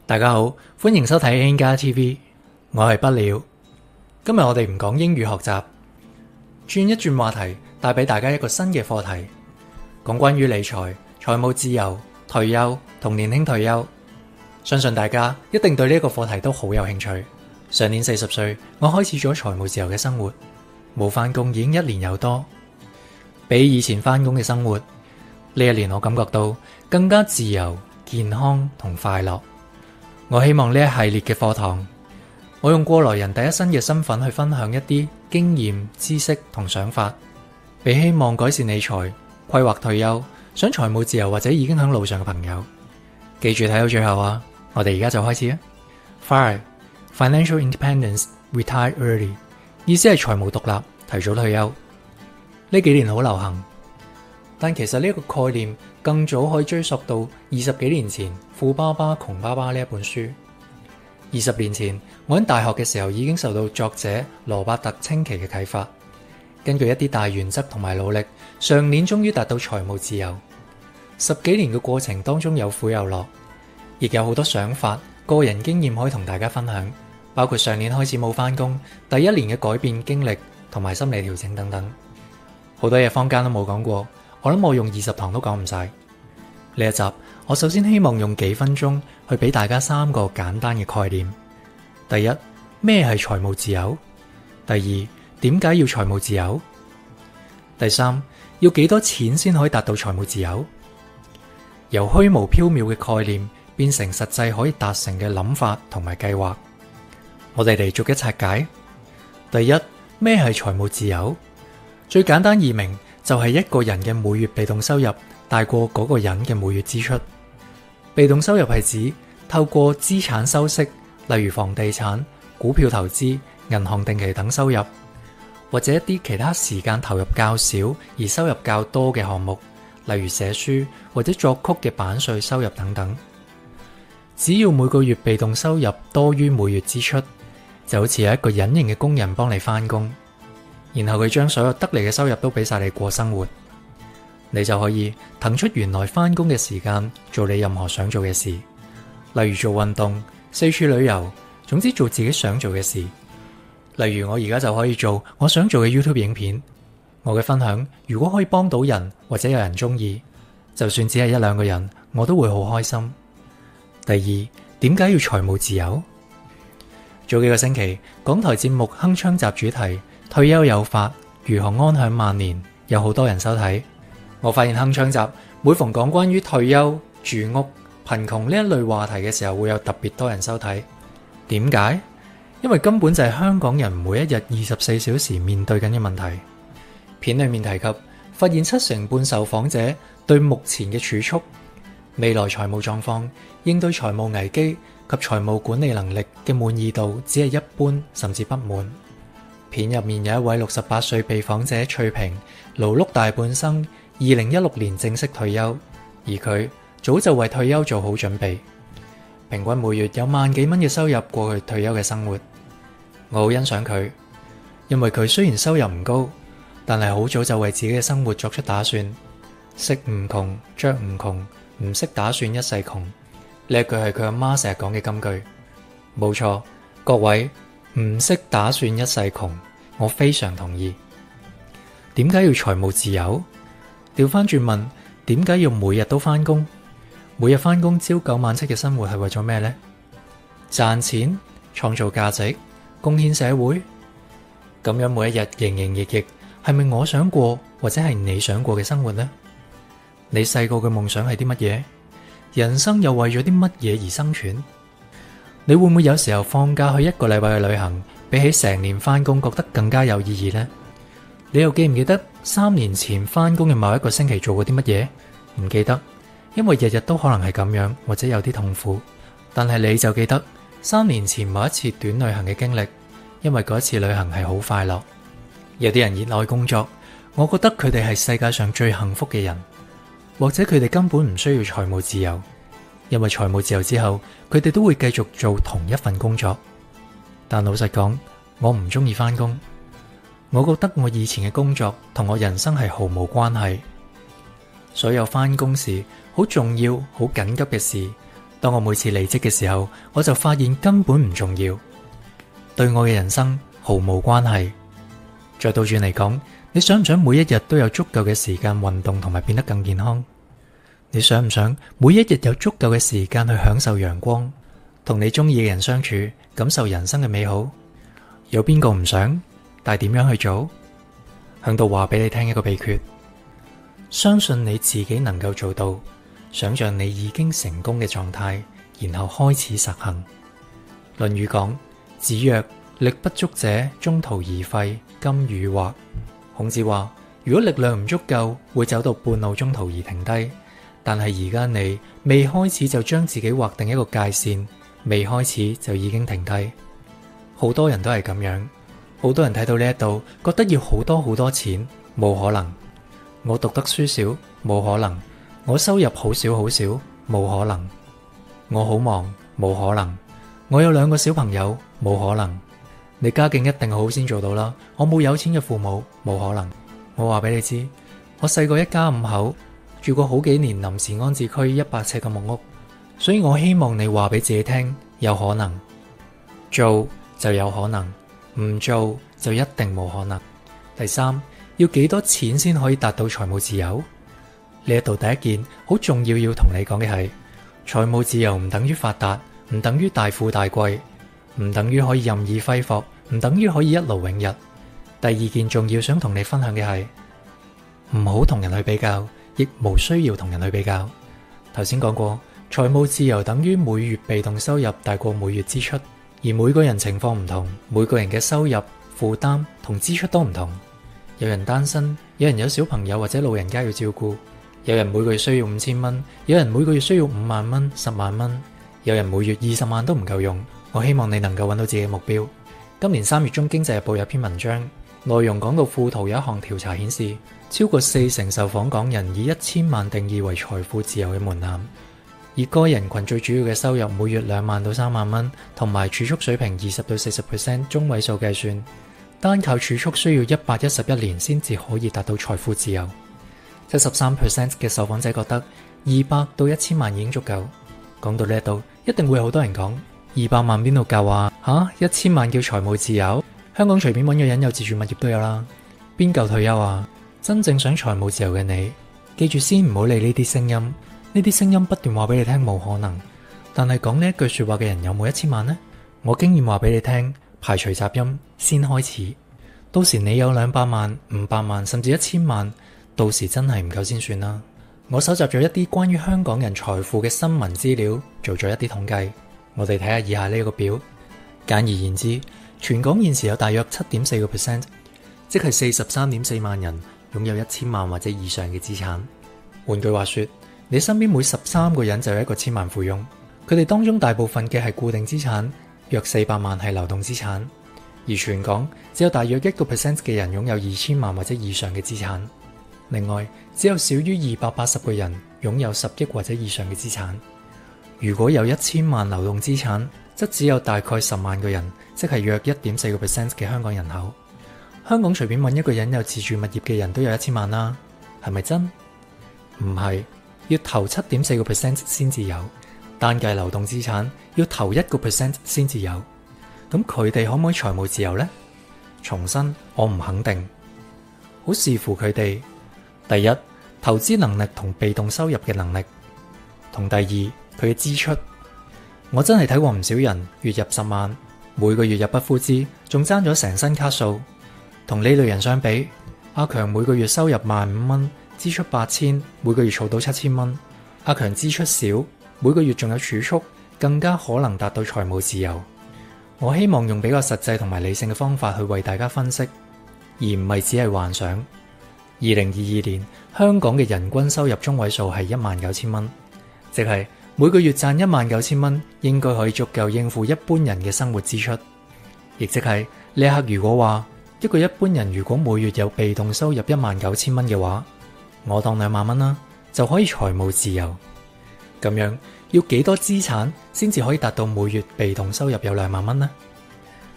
大家好，歡迎收睇 N+ TV， 我係不了。今日我哋唔講英語學習，轉一轉話題，帶俾大家一個新嘅課題，講關於理財、財務自由、退休同年輕退休。相信大家一定對呢個課題都好有興趣。上年40歲，我開始咗財務自由嘅生活，冇返工已經1年有多，比以前返工嘅生活，呢1年我感覺到更加自由、健康同快樂。我希望呢一系列嘅課堂，我用過來人第一身嘅身份去分享一啲經驗、知識同想法，俾希望改善理財、規劃退休、想財務自由或者已經喺路上嘅朋友。記住睇到最後啊！我哋而家就開始啊！FIRE Financial Independence Retire Early 意思係財務獨立，提早退休。呢幾年好流行，但其實呢個概念更早可以追溯到20幾年前《富爸爸窮爸爸》呢一本書。20年前，我喺大學嘅時候已經受到作者羅伯特清崎嘅啟發，根據一啲大原則同埋努力，上年終於達到財務自由。10幾年嘅過程當中有苦有樂，亦有好多想法、個人經驗可以同大家分享，包括上年開始冇返工、第1年嘅改變經歷同埋心理調整等等。好多嘢坊間都冇講過，我諗我用20堂都講唔晒。呢一集我首先希望用幾分鐘去俾大家3個簡單嘅概念。第一，咩係財務自由？第二，點解要財務自由？第三，要幾多錢先可以達到財務自由？由虛無縹緲嘅概念變成實際可以達成嘅諗法同埋計劃，我哋嚟逐一拆解。第一，咩係財務自由？最簡單易明就係一個人嘅每月被動收入大過嗰個人嘅每月支出。被動收入係指透過資產收息，例如房地產、股票投資、銀行定期等收入，或者一啲其他時間投入較少而收入較多嘅項目，例如寫書或者作曲嘅版稅收入等等。只要每個月被動收入多於每月支出，就好似有一個隱形嘅工人幫你返工，然後佢將所有得嚟嘅收入都俾晒你過生活，你就可以騰出原來返工嘅時間做你任何想做嘅事，例如做運動、四處旅遊，總之做自己想做嘅事。例如我而家就可以做我想做嘅 YouTube 影片，我嘅分享如果可以幫到人或者有人中意，就算只係1、2個人，我都會好開心。第二，點解要財務自由？早幾個星期，港台節目鏗鏘集主題退休有法，如何安享晚年，有好多人收睇。我發現鏗鏘集每逢講關於退休、住屋、貧窮呢一類話題嘅時候，會有特別多人收睇。點解？因為根本就係香港人每一日24小時面對緊嘅問題。片裏面提及，發現7成半受訪者對目前嘅儲蓄、未來財務狀況、應對財務危機及財務管理能力嘅滿意度只係一般甚至不滿。片入面有一位68歲被訪者翠萍，勞碌大半生，2016年正式退休，而佢早就為退休做好準備，平均每月有萬幾蚊嘅收入過去退休嘅生活。我好欣賞佢，因為佢雖然收入唔高，但係好早就為自己嘅生活作出打算。食唔窮，着唔窮，唔識打算一世窮。呢一句係佢阿媽成日講嘅金句。冇錯，各位，唔識打算一世窮，我非常同意。點解要財務自由？調翻轉問，點解要每日都翻工？每日翻工朝9晚7嘅生活係為咗咩呢？賺錢、創造價值、貢獻社會？咁樣每一日營營役役，係咪我想過或者係你想過嘅生活呢？你細個嘅夢想係啲乜嘢？人生又為咗啲乜嘢而生存？你會唔會有時候放假去1個禮拜嘅旅行，比起成年翻工覺得更加有意義呢？你又記唔記得3年前翻工嘅某一個星期做過啲乜嘢？唔記得，因為日日都可能係咁樣，或者有啲痛苦。但係你就記得3年前某一次短旅行嘅經歷，因為嗰一次旅行係好快樂。有啲人熱愛工作，我覺得佢哋係世界上最幸福嘅人，或者佢哋根本唔需要財務自由，因為財務自由之後，佢哋都會繼續做同一份工作。但老實講，我唔中意翻工。我覺得我以前嘅工作同我人生係毫無關係。所有翻工時好重要、好緊急嘅事，當我每次離職嘅時候，我就發現根本唔重要，對我嘅人生毫無關係。再倒轉嚟講，你想唔想每一日都有足夠嘅時間運動同埋變得更健康？你想唔想每一日有足夠嘅時間去享受陽光，同你中意嘅人相處，感受人生嘅美好？有邊個唔想？但係點樣去做？響度話俾你聽一個秘訣，相信你自己能夠做到，想象你已經成功嘅狀態，然後開始實行。論語講：子曰，力不足者中途而廢，今與或。孔子話：如果力量唔足夠，會走到半路中途而停低。但係而家你未開始就將自己劃定一個界線，未開始就已經停低。好多人都係咁樣，好多人睇到呢一度，覺得要好多好多錢，冇可能。我讀得書少，冇可能。我收入好少好少，冇可能。我好忙，冇可能。我有2個小朋友，冇可能。你家境一定好先做到啦。我冇有錢嘅父母，冇可能。我話俾你知，我細個一家5口，住過好幾年臨時安置區100尺嘅木屋，所以我希望你話俾自己聽，有可能，做就有可能，唔做就一定冇可能。第三，要幾多錢先可以達到財務自由？呢一度第一件好重要要同你講嘅係，財務自由唔等於發達，唔等於大富大貴，唔等於可以任意揮霍，唔等於可以一勞永逸。第二件重要想同你分享嘅係，唔好同人去比較，亦無需要同人去比較。頭先講過，財務自由等於每月被動收入大過每月支出，而每個人情況唔同，每個人嘅收入、負擔同支出都唔同。有人單身，有人有小朋友或者老人家要照顧，有人每個月需要5000蚊，有人每個月需要5萬蚊、10萬蚊，有人每月20萬都唔夠用。我希望你能夠揾到自己嘅目標。今年3月中，經濟日報有篇文章，內容講到富途有一項調查顯示，超過40%受訪港人以1000萬定義為財富自由嘅門檻。而該人群最主要嘅收入每月2萬到3萬蚊，同埋儲蓄水平20到40% 中位數計算，單靠儲蓄需要111年先至可以達到財富自由。73% 嘅受訪者覺得200到1000萬已經足夠。講到呢一度，一定會有好多人講200萬邊度夠啊？1000萬叫財務自由？香港隨便揾個人有自住物業都有啦，邊夠退休啊？真正想財務自由嘅你，記住先唔好理呢啲聲音。呢啲聲音不斷話俾你聽冇可能，但係講呢一句說話嘅人有冇1000萬呢？我經驗話俾你聽，排除雜音先開始。到時你有200萬、500萬甚至1000萬，到時真係唔夠先算啦。我搜集咗一啲關於香港人財富嘅新聞資料，做咗一啲統計。我哋睇下以下呢個表。簡而言之，全港現時有大約 7.4%， 即係43.4萬人擁有1000萬或者以上嘅資產。換句話說，你身邊每13個人就有一個千萬富翁，佢哋當中大部分嘅係固定資產，約400萬係流動資產，而全港只有大約1% 嘅人擁有2000萬或者以上嘅資產。另外，只有少於280個人擁有10億或者以上嘅資產。如果有1000萬流動資產，則只有大概10萬個人，即係約 1.4% 嘅香港人口。香港隨便揾一個人有自住物業嘅人都有1000萬啦，係咪真？唔係，要投 7.4% 先至有，單計流動資產要投1% 先至有。咁佢哋可唔可以財務自由呢？重申，我唔肯定，好視乎佢哋。第一，投資能力同被動收入嘅能力，同第二，佢嘅支出。我真係睇過唔少人月入10萬，每個月入不敷支，仲爭咗成身卡數。同呢類人相比，阿強每個月收入15000蚊，支出8000，每個月儲到7000蚊。阿強支出少，每個月仲有儲蓄，更加可能達到財務自由。我希望用比較實際同埋理性嘅方法去為大家分析，而唔係只係幻想。2022年香港嘅人均收入中位數係19000蚊，即係每個月賺19000蚊，應該可以足夠應付一般人嘅生活支出。亦即係呢一刻，如果話一個一般人如果每月有被動收入19000蚊嘅話，我當2萬蚊啦，就可以財務自由。咁樣要幾多資產先至可以達到每月被動收入有2萬蚊呢？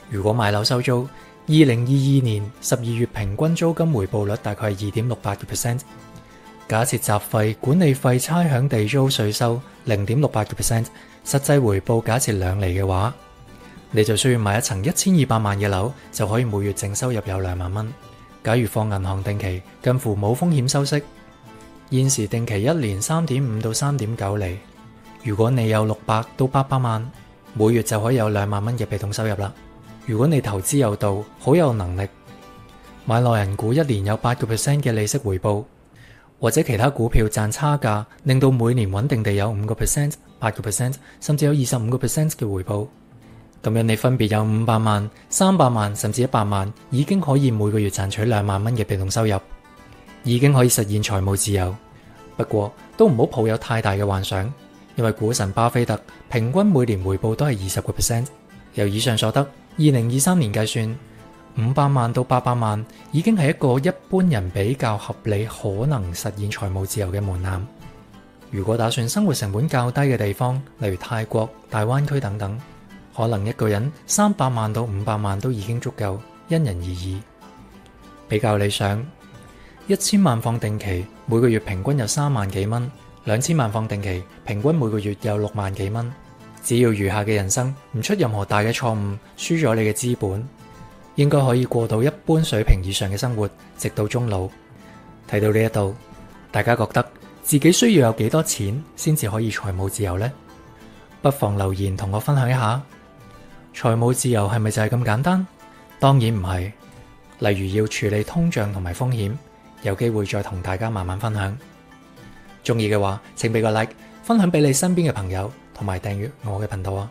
如果買樓收租，2022年12月平均租金回報率大概係2.68%，假設雜費、管理費、差餉、地租、稅收 0.68%， 實際回報假設2厘嘅話，你就需要買一層1200萬嘅樓，就可以每月淨收入有2萬蚊。假如放銀行定期，近乎冇風險收息，現時定期1年3.5到3.9厘。如果你有600到800萬，每月就可以有2萬蚊嘅被動收入啦。如果你投資有道，好有能力，買內銀股1年有8% 嘅利息回報，或者其他股票賺差價，令到每年穩定地有5%、8%，甚至有25% 嘅回報。咁樣你分別有500萬、300萬甚至100萬，已經可以每個月賺取2萬蚊嘅被動收入，已經可以實現財務自由。不過都唔好抱有太大嘅幻想，因為股神巴菲特平均每年回報都係20%。由以上所得，2023年計算500萬到800萬已經係一個一般人比較合理可能實現財務自由嘅門檻。如果打算生活成本較低嘅地方，例如泰國、大灣區等等，可能一個人300萬到500萬都已經足夠，因人而異。比較理想，1000萬放定期，每個月平均有3萬幾蚊；2000萬放定期，平均每個月有6萬幾蚊。只要餘下嘅人生唔出任何大嘅錯誤，輸咗你嘅資本，應該可以過到一般水平以上嘅生活，直到終老。睇到呢一度，大家覺得自己需要有幾多錢先至可以財務自由呢？不妨留言同我分享一下。財務自由係咪就係咁簡單？當然唔係。例如要處理通脹同埋風險，有機會再同大家慢慢分享。中意嘅話，請俾個 like， 分享俾你身邊嘅朋友，同埋訂閱我嘅頻道啊！